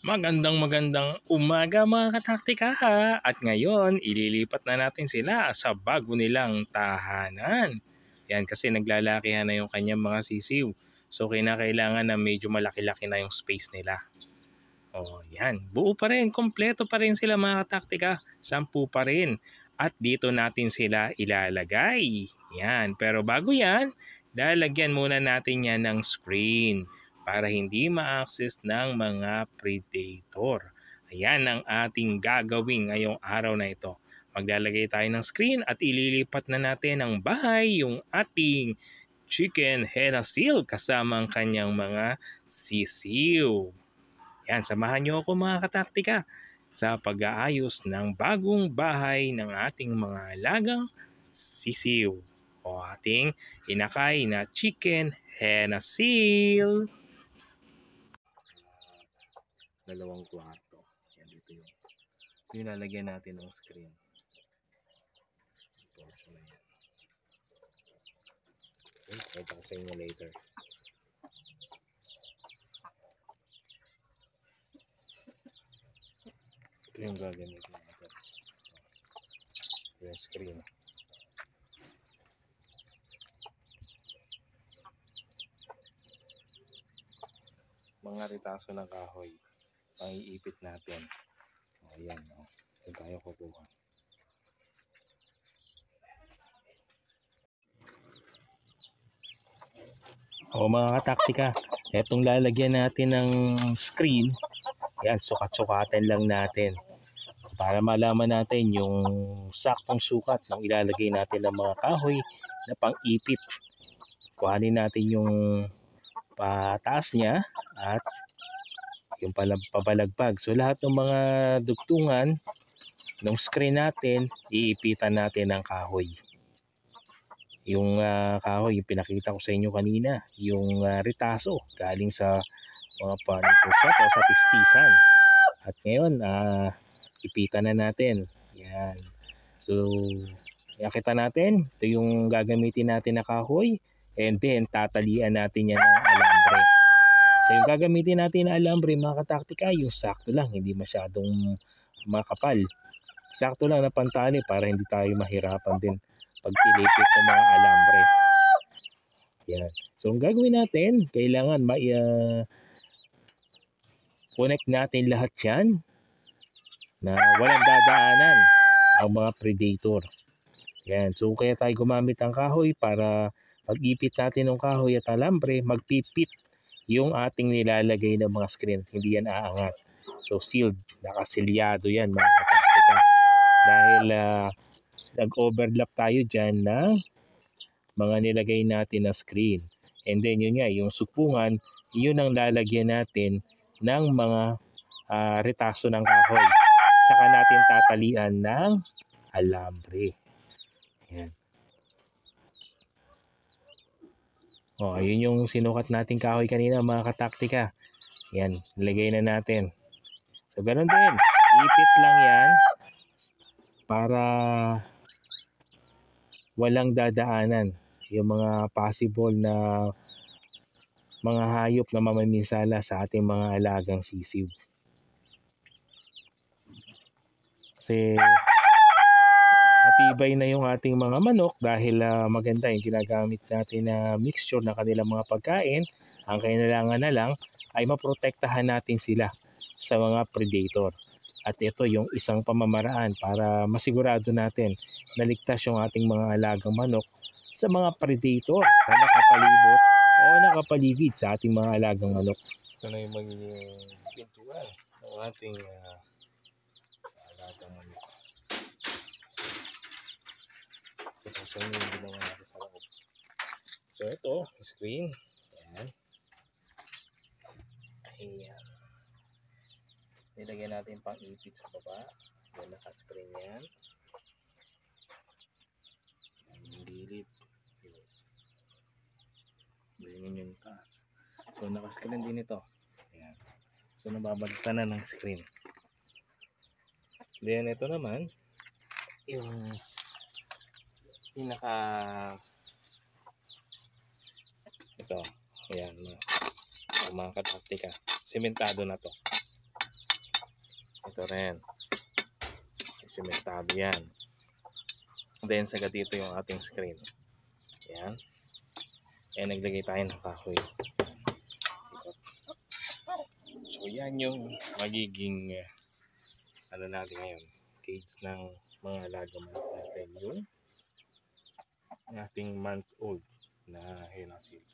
Magandang umaga mga kataktika ha. At ngayon, ililipat na natin sila sa bago nilang tahanan. Yan kasi naglalakihan na yung kanyang mga sisiw. So kinakailangan na medyo malaki-laki na yung space nila. O yan, buo pa rin, kompleto pa rin sila mga kataktika. 10 pa rin. At dito natin sila ilalagay. Yan, pero bago yan, lalagyan muna natin yan ng screen para hindi ma-access ng mga predator. Ayan ang ating gagawin ngayong araw na ito. Maglalagay tayo ng screen at ililipat na natin ng bahay yung ating chicken henna seal kasama ang kanyang mga sisiw. Yan, samahan niyo ako mga kataktika sa pag-aayos ng bagong bahay ng ating mga alagang sisiw o ating inakay na chicken henna seal. 2 kwarto. Yan, dito yung lalagyan natin ng screen. Portion na yan. Okay, pwede ko sa inyo later. Ito yung gagamit natin. Yung screen. Mga ritaso ng kahoy. Ang iipit natin. Ayan, ito tayo kukuha. O mga kataktika, itong lalagyan natin ng screen, yan, sukat-sukatan lang natin. Para malaman natin yung saktong sukat ng ilalagay natin ng mga kahoy na pang-ipit. Kuhanin natin yung pataas niya at yung pabalagpag. So lahat ng mga dugtungan ng screen natin, iipitan natin ng kahoy. Yung kahoy, yung pinakita ko sa inyo kanina, yung ritaso galing sa mga panugusat o sa pistisan. At ngayon, ipitan na natin. Yan. So, nakita natin, ito yung gagamitin natin na kahoy, and then tatalian natin yan ng alambre. So yung gagamitin natin na alambre mga kataktika, yung sakto lang, hindi masyadong makapal. Sakto lang na pantali para hindi tayo mahirapan din pagpilipit ng mga alambre. Yan. So ang gagawin natin, kailangan connect natin lahat yan na walang dadaanan ang mga predator. Yan. So kaya tayo gumamit ng kahoy para pag-ipit natin ng kahoy at alambre, magpipit yung ating nilalagay ng mga screen. Hindi yan aangat. So sealed, nakasilyado yan mga kataktika. Dahil nag-overlap tayo dyan na mga nilagay natin na screen. And then yun nga, yung supungan, yun ang lalagyan natin ng mga retaso ng kahoy. Saka natin tatalian ng alambre. Yan. O, ayun yung sinukat nating kahoy kanina mga kataktika. Yan, lagay na natin. So, ganun din. Ipit lang yan para walang dadaanan. Yung mga possible na mga hayop na mamaminsala sa ating mga alagang sisiw. Kasi matibay na yung ating mga manok dahil maganda yung ginagamit natin na mixture na kanilang mga pagkain. Ang kailangan na lang ay maprotektahan natin sila sa mga predator. At ito yung isang pamamaraan para masigurado natin na ligtas yung ating mga alagang manok sa mga predator na nakapalibot o nakapaligid sa ating mga alagang manok. Ito na yung magiging pintuan ng ating alagang manok. So yung ginawa natin sa loob. So ito, screen. Ayan. Ayan. Nilagyan natin pang ipit sa baba. Yan, naka-screen yan. Yung gilid. Ganyan yung taas. So naka-screen din ito. Ayan. So nababalitan na ng screen. Then ito naman, yung pinaka ito, ayan, mga kataktika, sementado na to. Ito rin. Simentado yan. Then sagad dito yung ating screen. Yan. Ayan, naglagay tayo ng kahoy. So yan yung magiging ano natin ngayon, cage ng mga alaga manok natin, yung ating month-old na Henosil.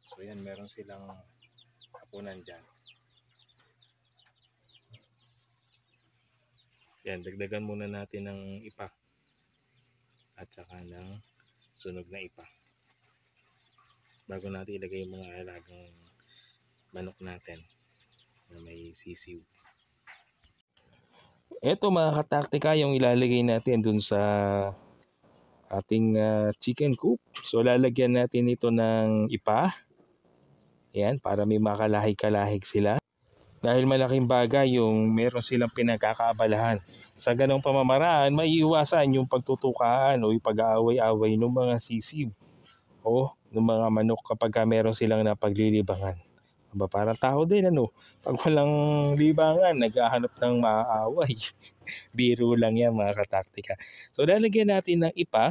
So yan, meron silang hapunan dyan. Yan, dagdagan muna natin ng ipa at saka ng sunog na ipa bago natin ilagay yung mga alagang manok natin na may sisiw. Ito mga kataktika yung ilalagay natin dun sa ating chicken coop. So lalagyan natin ito ng ipa. Yan, para may makalahig-kalahig sila. Dahil malaking bagay yung meron silang pinagkakaabalahan. Sa ganong pamamaraan, may iwasan yung pagtutukaan o yung pag-aaway-aaway ng mga sisiw o ng mga manok kapag meron silang napaglilibangan. Aba, parang tao din ano. Pag walang libangan, naghahanap ng maaaway. Biro lang yan mga kataktika. So lalagyan natin ng ipa.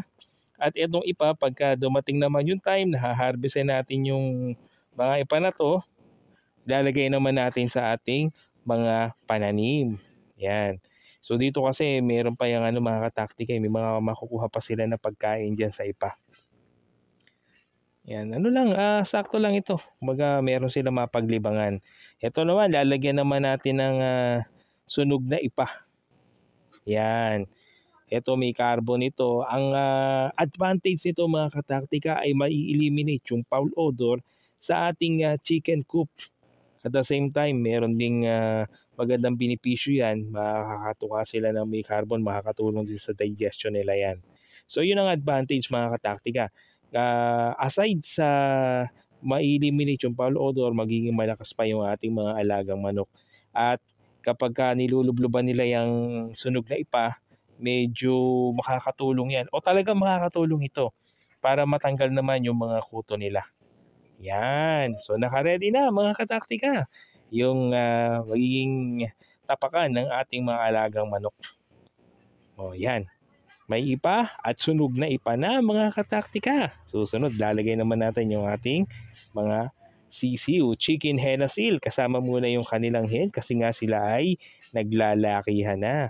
At itong ipa, pagka dumating naman yung time, nahaharvestin natin yung mga ipa na to, lalagay naman natin sa ating mga pananim. Yan. So dito kasi meron pa yung mga kataktika, may mga makukuha pa sila na pagkain dyan sa ipa. Yan, sakto lang ito. Kumbaga meron sila mapaglibangan. Ito naman, lalagyan naman natin ng sunog na ipa. Yan. Ito may carbon ito. Ang advantage nito mga kataktika ay mai-eliminate yung foul odor sa ating chicken coop. At the same time, meron ding magandang benepisyo yan. Makakatuwa sila ng may carbon, makakatulong din sa digestion nila yan. So yun ang advantage mga kataktika. Aside sa ma-eliminate yung foul odor, magiging malakas pa yung ating mga alagang manok. At kapag nilulubluban nila yung sunog na ipa, medyo makakatulong yan. O talagang makakatulong ito para matanggal naman yung mga kuto nila. Yan. So naka-ready na mga kataktika yung magiging tapakan ng ating mga alagang manok. O yan. May ipa at sunog na ipa na mga kataktika. Susunod, lalagay naman natin yung ating mga sisiw, chicken Henosil. Kasama muna yung kanilang hen kasi nga sila ay naglalakihan na.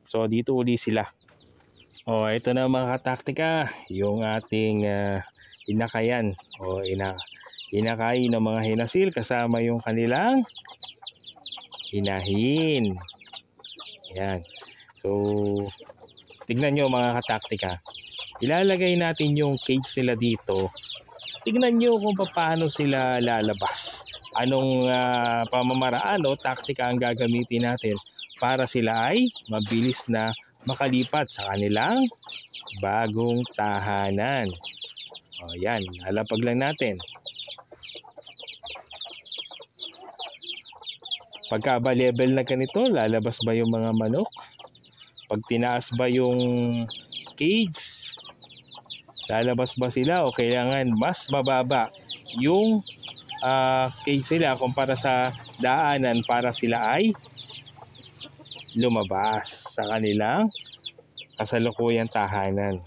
So dito uli sila. O ito na mga kataktika, yung ating inakayan o inakain ng mga Henosil kasama yung kanilang inahin. Yan. So tignan nyo mga kataktika, ilalagay natin yung cage nila dito. Tignan nyo kung paano sila lalabas. Anong pamamaraan o taktika ang gagamitin natin para sila ay mabilis na makalipat sa kanilang bagong tahanan. O yan, lalapag lang natin. Pagka ba level na ganito, lalabas ba yung mga manok? Pag tinaas ba yung cage, lalabas ba sila o kailangan mas mababa yung cage sila kumpara sa daanan para sila ay lumabas sa kanilang kasalukuyang tahanan.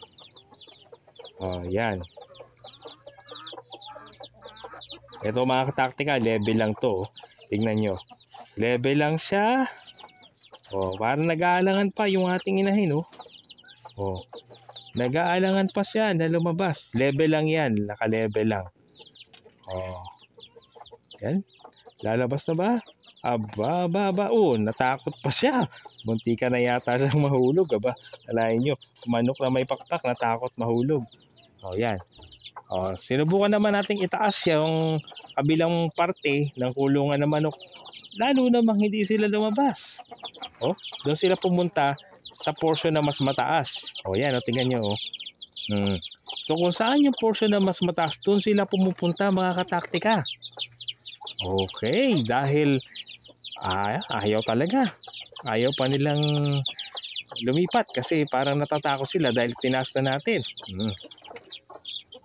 O, yan. Ito mga kataktika, level lang to. Tingnan nyo. Level lang siya. Oh, parang nag-aalangan pa yung ating inahin, oh. Oh. Nag-aalangan pa siya na lumabas. Level lang 'yan, naka-level lang. Oh. Yan. Lalabas na ba? Aba. Oh, natakot pa siya. Munti ka na yata siyang mahulog, aba. Alayin nyo, manok na may pakpak, natakot mahulog. Oh, yan. Oh, sinubukan naman nating itaas yung kabilang parte ng kulungan ng manok. Lalo namang hindi sila lumabas. Oh, doon sila pumunta sa portion na mas mataas. Oh, yan, oh, tingnan nyo, oh. So kung saan yung portion na mas mataas, doon sila pumupunta mga kataktika. Okay, dahil ayaw talaga. Ayaw pa nilang lumipat kasi parang natatakot sila dahil tinaas na natin.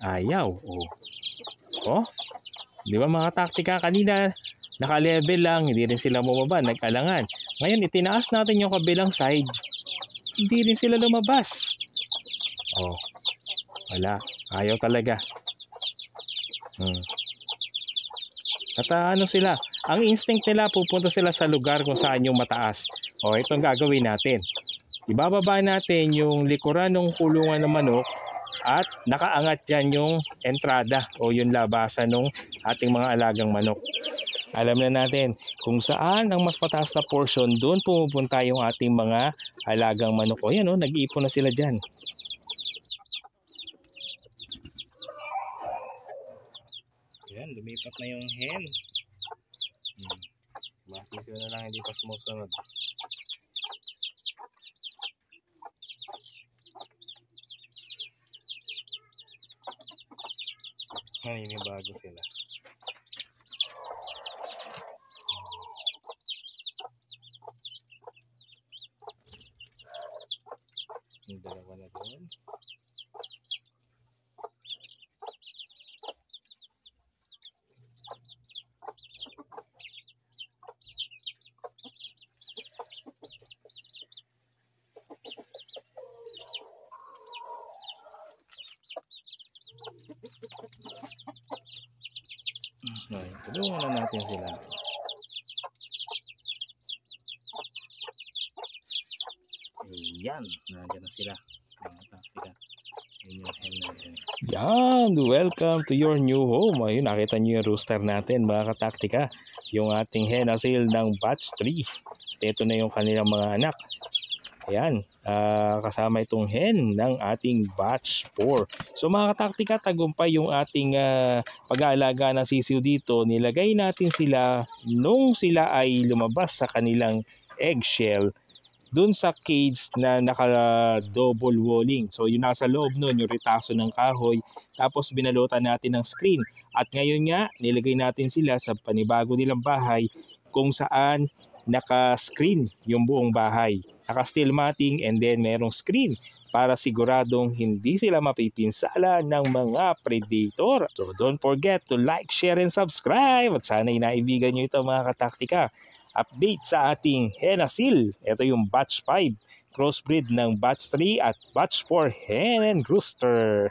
Ayaw. Oh, di ba mga taktika kanina? Naka-level lang, hindi rin sila bumaba, nag-alangan. Ngayon, itinaas natin yung kabilang side. Hindi rin sila lumabas. Oh, wala. Ayaw talaga. At ano sila, ang instinct nila, pupunta sila sa lugar kung saan yung mataas. O, itong gagawin natin. Ibababa natin yung likuran ng kulungan ng manok at nakaangat dyan yung entrada o yung labasan ng ating mga alagang manok. Alam na natin kung saan ang mas mataas na portion, doon pumupunta yung ating mga alagang manok. O yan o, nag-iipon na sila dyan. Yan, lumipat na yung hen. Masisiw na lang, hindi pa sumusunod. Ay, may bago sila. Yung dalawa na doon. Okay, tulungan na natin sila. Ayan, nandiyan na sila. Mga taktika. Yan, welcome to your new home. Ayun, nakita nyo yung rooster natin, mga kataktika. Yung ating hen asil ng batch 3. Ito na yung kanilang mga anak. Ayan, kasama itong hen ng ating batch 4. So mga kataktika, tagumpay yung ating pag-aalaga ng sisiw dito. Nilagay natin sila nung sila ay lumabas sa kanilang eggshell dun sa cage na naka-double walling. So yung nasa loob nun, yung ritaso ng kahoy, tapos binalutan natin ng screen. At ngayon nga, nilagay natin sila sa panibago nilang bahay kung saan naka-screen yung buong bahay. Naka-steel matting and then merong screen para siguradong hindi sila mapipinsala ng mga predator. So don't forget to like, share, and subscribe. At sana inaibigan nyo ito, mga kataktika. Update sa ating hen asil. Ito yung batch 5, crossbreed ng batch 3 at batch 4 hen and rooster.